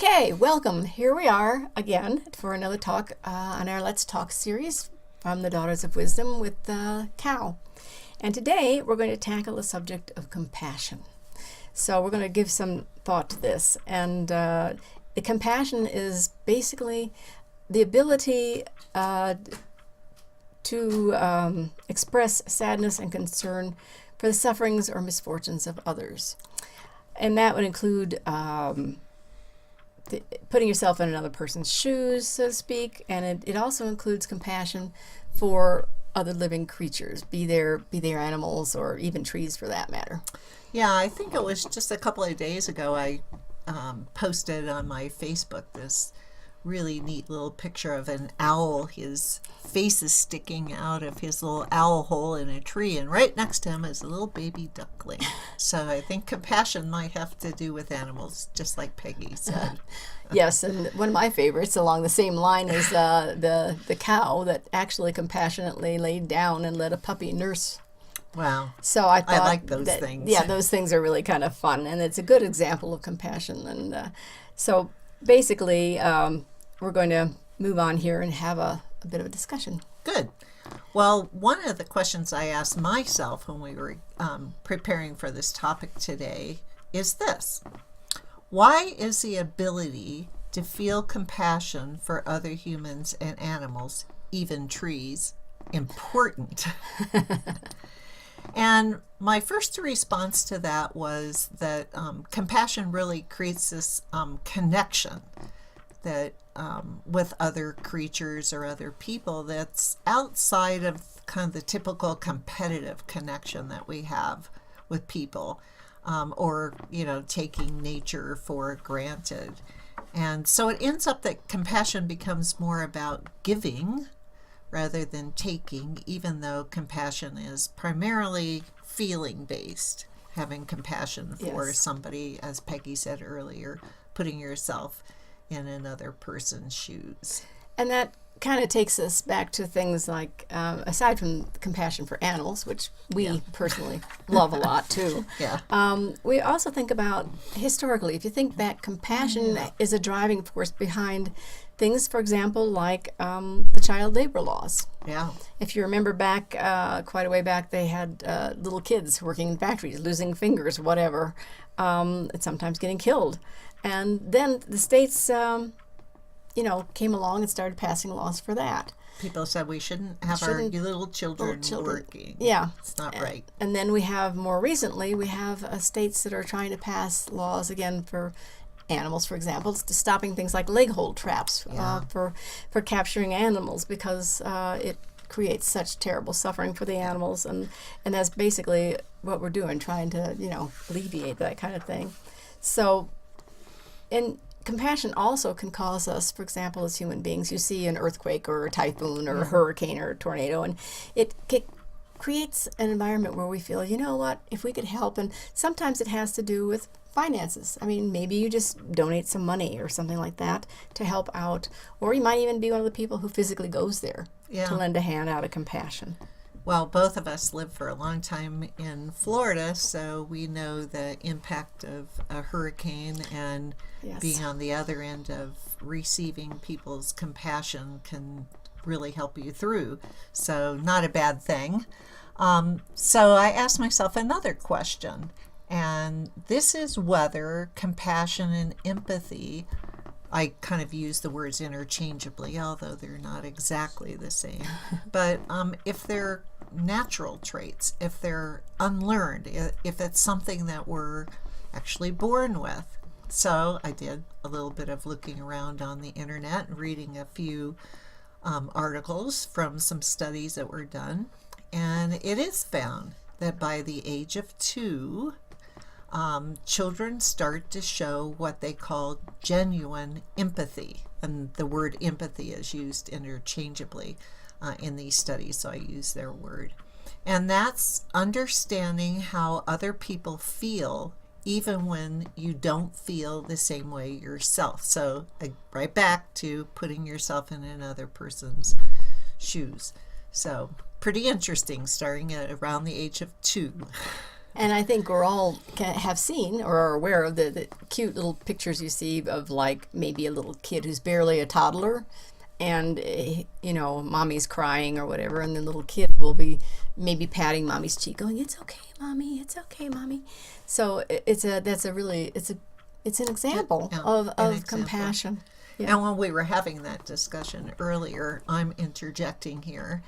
Okay, welcome. Here we are again for another talk on our Let's Talk series from the Daughters of Wisdom with COWw. And today we're going to tackle the subject of compassion. So we're going to give some thought to this. And the compassion is basically the ability to express sadness and concern for the sufferings or misfortunes of others. And that would include putting yourself in another person's shoes, so to speak, and it also includes compassion for other living creatures, be they animals or even trees for that matter. Yeah, I think it was just a couple of days ago I posted on my Facebook this really neat little picture of an owl. His face is sticking out of his little owl hole in a tree, and right next to him is a little baby duckling. So I think compassion might have to do with animals, just like Peggy said. Yes, and one of my favorites along the same line is the cow that actually compassionately laid down and let a puppy nurse. Wow. So I thought I like those things. Yeah, those things are really kind of fun, and it's a good example of compassion. And so basically, we're going to move on here and have a bit of a discussion. Good. Well, one of the questions I asked myself when we were preparing for this topic today is this. Why is the ability to feel compassion for other humans and animals, even trees, important? And my first response to that was that compassion really creates this connection that with other creatures or other people that's outside of kind of the typical competitive connection that we have with people, or taking nature for granted. And so it ends up that compassion becomes more about giving rather than taking, even though compassion is primarily feeling based, having compassion for somebody, as Peggy said earlier, putting yourself in another person's shoes. And that kind of takes us back to things like, aside from compassion for animals, which we personally love a lot too, we also think about historically, if you think that compassion is a driving force behind things, for example, like the child labor laws. Yeah. If you remember back, quite a way back, they had little kids working in factories, losing fingers, whatever, and sometimes getting killed. And then the states, came along and started passing laws for that. People said we shouldn't have our little children working. Yeah. It's not right. And then we have, more recently, states that are trying to pass laws again for animals, for example, to stopping things like leg hold traps for capturing animals, because it creates such terrible suffering for the animals. And that's basically what we're doing, trying to, alleviate that kind of thing. So, and compassion also can cause us, for example, as human beings, you see an earthquake or a typhoon or a hurricane or a tornado, and it creates an environment where we feel, you know what, if we could help. And sometimes it has to do with finances. I mean, maybe you just donate some money or something like that to help out, or you might even be one of the people who physically goes there to lend a hand out of compassion. Well, both of us lived for a long time in Florida, so we know the impact of a hurricane, and being on the other end of receiving people's compassion can really help you through. So not a bad thing. So I asked myself another question, and this is whether compassion and empathy, I kind of use the words interchangeably, although they're not exactly the same, but if they're natural traits, if they're unlearned, if it's something that we're actually born with. So I did a little bit of looking around on the internet and reading a few articles from some studies that were done, and it is found that by the age of 2, children start to show what they call genuine empathy, and the word empathy is used interchangeably in these studies, so I use their word. And that's understanding how other people feel even when you don't feel the same way yourself. So right back to putting yourself in another person's shoes. So pretty interesting, starting at around the age of 2. And I think we're all have seen or are aware of the cute little pictures you see of like maybe a little kid who's barely a toddler, and mommy's crying or whatever, and the little kid will be maybe patting mommy's cheek, going, "It's okay, mommy. It's okay, mommy." So it's an example of compassion. Yeah. And when we were having that discussion earlier, I'm interjecting here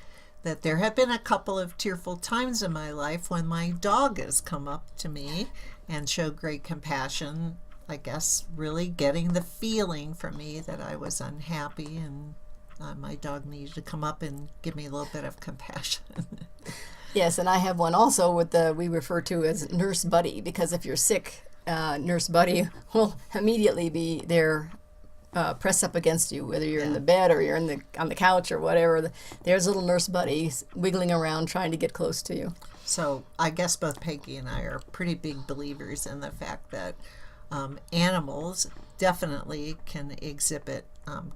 that there have been a couple of tearful times in my life when my dog has come up to me and showed great compassion, I guess really getting the feeling from me that I was unhappy, and my dog needed to come up and give me a little bit of compassion. Yes, and I have one also we refer to as Nurse Buddy, because if you're sick, Nurse Buddy will immediately be there, press up against you, whether you're in the bed or you're on the couch or whatever. There's a little Nurse Buddy wiggling around trying to get close to you. So I guess both Peggy and I are pretty big believers in the fact that animals definitely can exhibit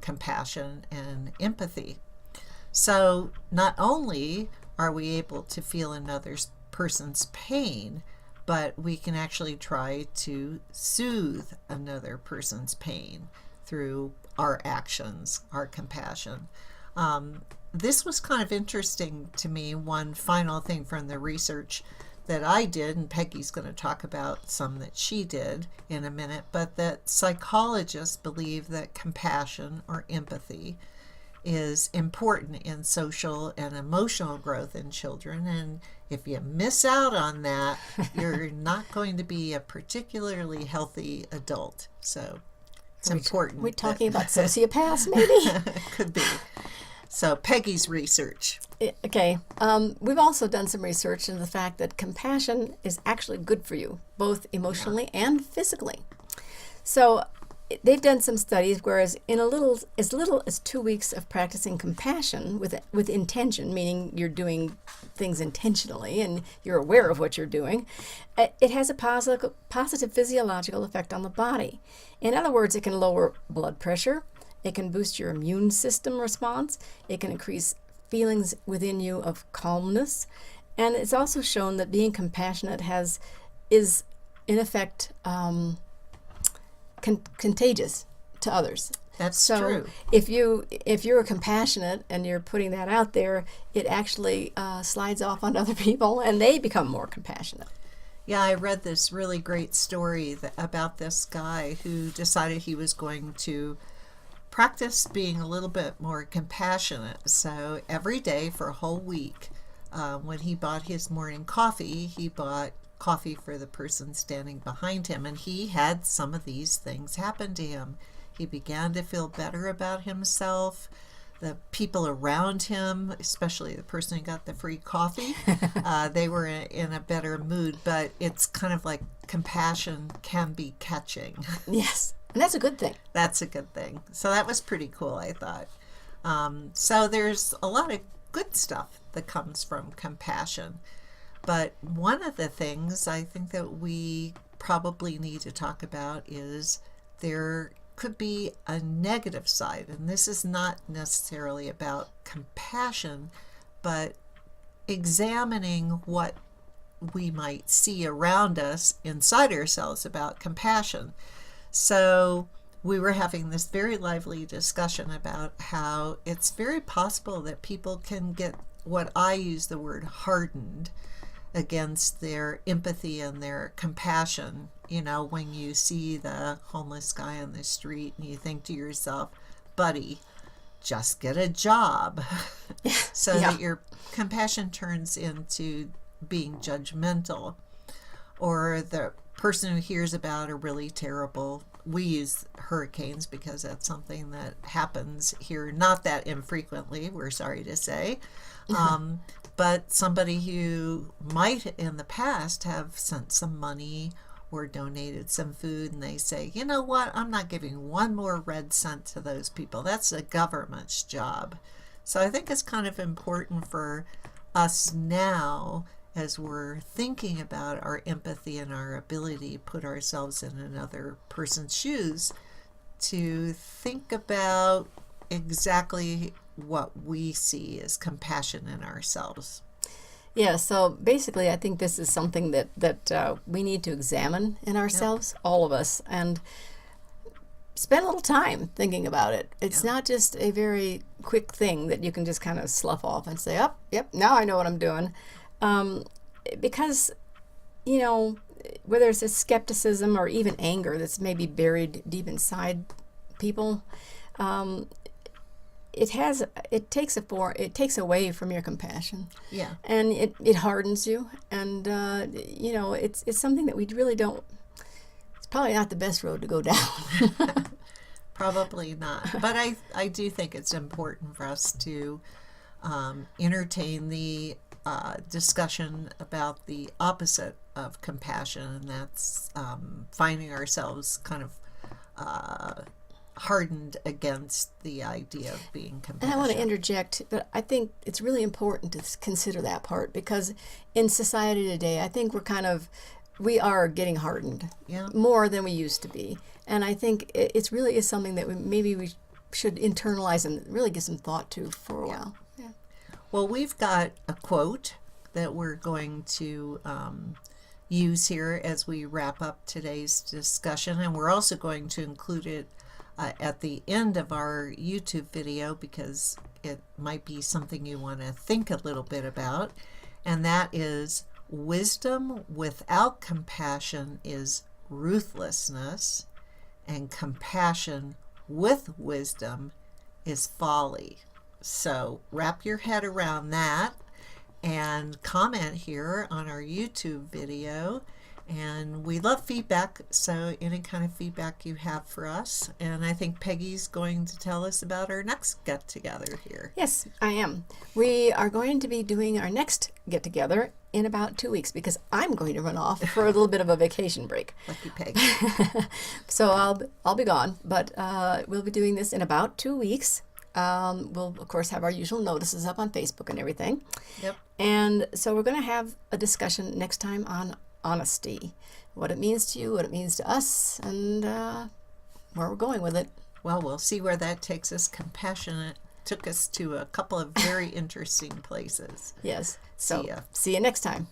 compassion and empathy. So not only are we able to feel another person's pain, but we can actually try to soothe another person's pain through our actions, our compassion. This was kind of interesting to me. One final thing from the research that I did, and Peggy's going to talk about some that she did in a minute, but that psychologists believe that compassion or empathy is important in social and emotional growth in children. And if you miss out on that, you're not going to be a particularly healthy adult. So it's important. We're talking about sociopaths, maybe? Could be. So Peggy's research. Okay. We've also done some research into the fact that compassion is actually good for you, both emotionally and physically. So they've done some studies, whereas in as little as 2 weeks of practicing compassion with intention, meaning you're doing things intentionally and you're aware of what you're doing, it has a positive physiological effect on the body. In other words, it can lower blood pressure, it can boost your immune system response, it can increase feelings within you of calmness, and it's also shown that being compassionate is in effect contagious to others. That's true. If you're compassionate and you're putting that out there, it actually slides off on other people, and they become more compassionate. Yeah, I read this really great story about this guy who decided he was going to practice being a little bit more compassionate. So every day for a whole week, when he bought his morning coffee, he bought coffee for the person standing behind him, and he had some of these things happen to him. He began to feel better about himself. The people around him, especially the person who got the free coffee, they were in a better mood. But it's kind of like compassion can be catching. Yes, and that's a good thing. That's a good thing. So that was pretty cool, I thought. So there's a lot of good stuff that comes from compassion. But one of the things I think that we probably need to talk about is there could be a negative side. And this is not necessarily about compassion, but examining what we might see around us inside ourselves about compassion. So we were having this very lively discussion about how it's very possible that people can get what I use the word hardened against their empathy and their compassion. You know, when you see the homeless guy on the street and you think to yourself, buddy, just get a job. So that your compassion turns into being judgmental. Or the person who hears about a really terrible, we use hurricanes because that's something that happens here not that infrequently, we're sorry to say. But somebody who might in the past have sent some money or donated some food, and they say, you know what, I'm not giving one more red cent to those people. That's the government's job. So I think it's kind of important for us now, as we're thinking about our empathy and our ability to put ourselves in another person's shoes, to think about exactly what we see as compassion in ourselves. Yeah, so basically, I think this is something that we need to examine in ourselves, all of us, and spend a little time thinking about it. It's not just a very quick thing that you can just kind of slough off and say, "Oh, yep, now I know what I'm doing," because you know, where there's a skepticism or even anger that's maybe buried deep inside people. It takes away from your compassion. Yeah. And it hardens you, and you know, it's something that we really don't. It's probably not the best road to go down. Probably not. But I do think it's important for us to entertain the discussion about the opposite of compassion, and that's finding ourselves kind of hardened against the idea of being compassionate. And I want to interject, but I think it's really important to consider that part, because in society today, I think we are getting hardened more than we used to be. And I think it really is something that maybe we should internalize and really give some thought to for a while. Yeah. Well, we've got a quote that we're going to use here as we wrap up today's discussion, and we're also going to include it at the end of our YouTube video, because it might be something you want to think a little bit about, and that is, wisdom without compassion is ruthlessness, and compassion with wisdom is folly. So wrap your head around that and comment here on our YouTube video. And we love feedback, so any kind of feedback you have for us. And I think Peggy's going to tell us about our next get-together here. Yes, I am. We are going to be doing our next get-together in about 2 weeks, because I'm going to run off for a little bit of a vacation break. Lucky Peggy. So I'll be gone, but we'll be doing this in about 2 weeks. We'll, of course, have our usual notices up on Facebook and everything. Yep. And so we're going to have a discussion next time on honesty, what it means to you, what it means to us, and where we're going with it. Well, we'll see where that takes us. Compassionate took us to a couple of very interesting places. Yes. So see you next time.